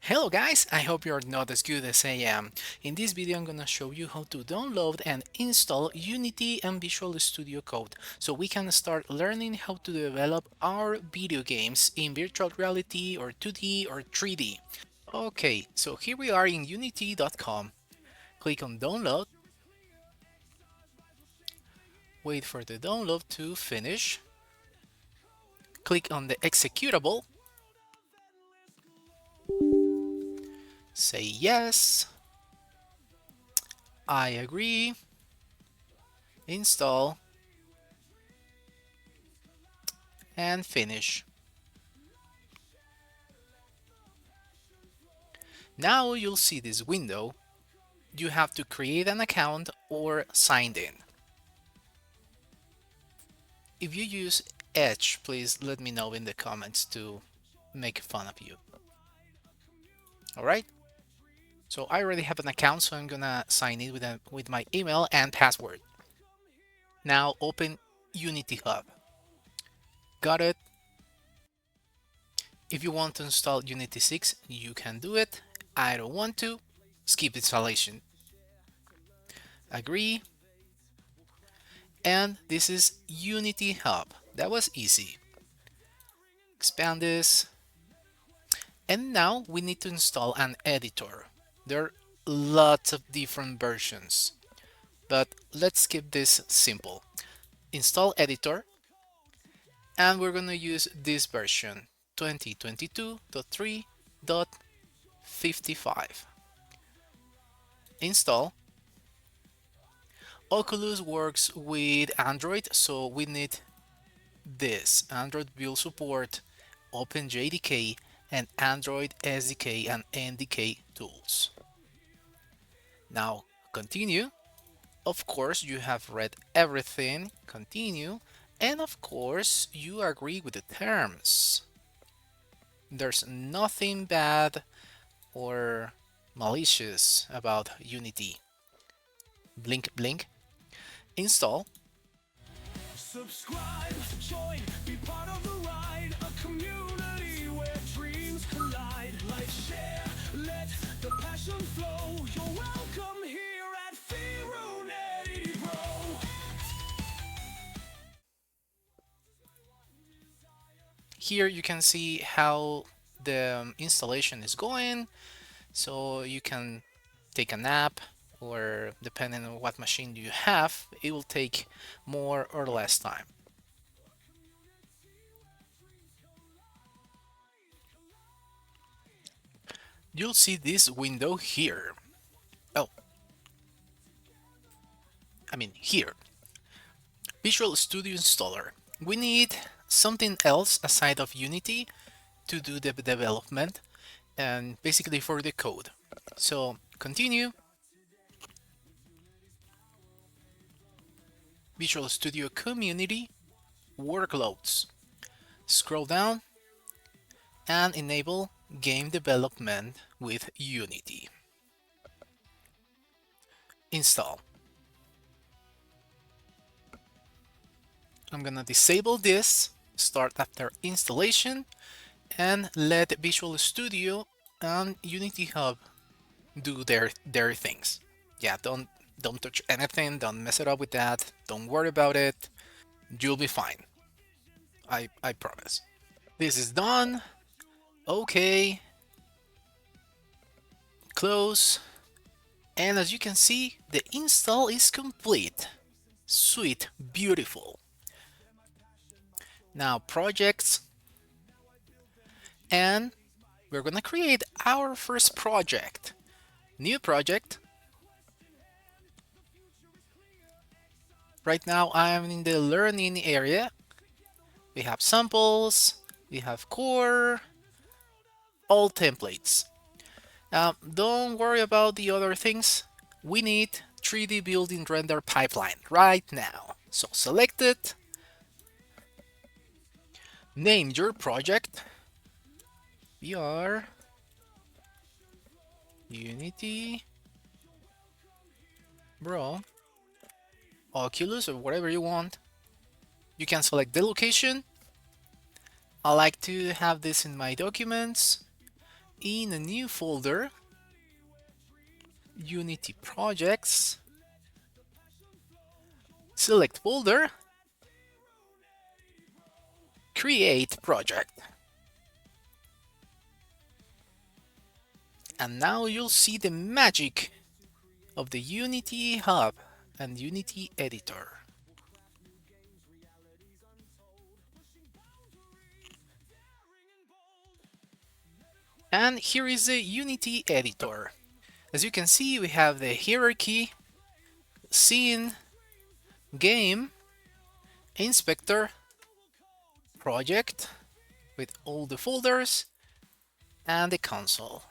Hello guys, I hope you're not as good as I am. In this video I'm gonna show you how to download and install Unity and Visual Studio Code so we can start learning how to develop our video games in virtual reality or 2D or 3D. Okay, so here we are in unity.com. Click on download, wait for the download to finish, click on the executable, say yes, I agree, install, and finish. Now you'll see this window. You have to create an account or sign in. If you use Edge, please let me know in the comments to make fun of you. Alright, so I already have an account, so I'm gonna sign in with my email and password. Now open Unity Hub. Got it? If you want to install Unity 6, you can do it. I don't want to. Skip installation. Agree. And this is Unity Hub. That was easy. Expand this. And now we need to install an editor. There are lots of different versions, but let's keep this simple. Install editor, and we're going to use this version 2022.3.55. Install. Oculus works with Android, so we need this. Android will support OpenJDK and Android SDK and NDK tools. Now continue. Of course, you have read everything. Continue. And of course, you agree with the terms. There's nothing bad or malicious about Unity. Blink, blink. Install. Subscribe, join, be part of the ride, a community where dreams collide. Like, share, let the passion flow. You're welcome here at VRUnityBro. Here you can see how the installation is going, so you can take a nap, or depending on what machine you have, it will take more or less time. You'll see this window here. Oh, I mean here. Visual Studio Installer. We need something else aside of Unity to do the development and basically for the code. So continue. Visual Studio Community Workloads. Scroll down and enable game development with Unity. Install. I'm gonna disable this, start after installation, and let Visual Studio and Unity Hub do their things. Yeah, don't touch anything, don't mess it up with that, don't worry about it. You'll be fine. I promise. This is done. Okay. Close. And as you can see, the install is complete. Sweet, beautiful. Now projects, and we're gonna create our first project. New project. Right now I'm in the learning area. We have samples, we have core, all templates. Don't worry about the other things. We need 3D building render pipeline right now. So select it, name your project, VR Unity Bro, Oculus, or whatever you want. You can select the location. I like to have this in my documents. in a new folder, Unity Projects, select folder, create project. And now you'll see the magic of the Unity Hub and Unity Editor. And here is the Unity Editor. As you can see, we have the hierarchy, scene, game, inspector, project with all the folders, and the console.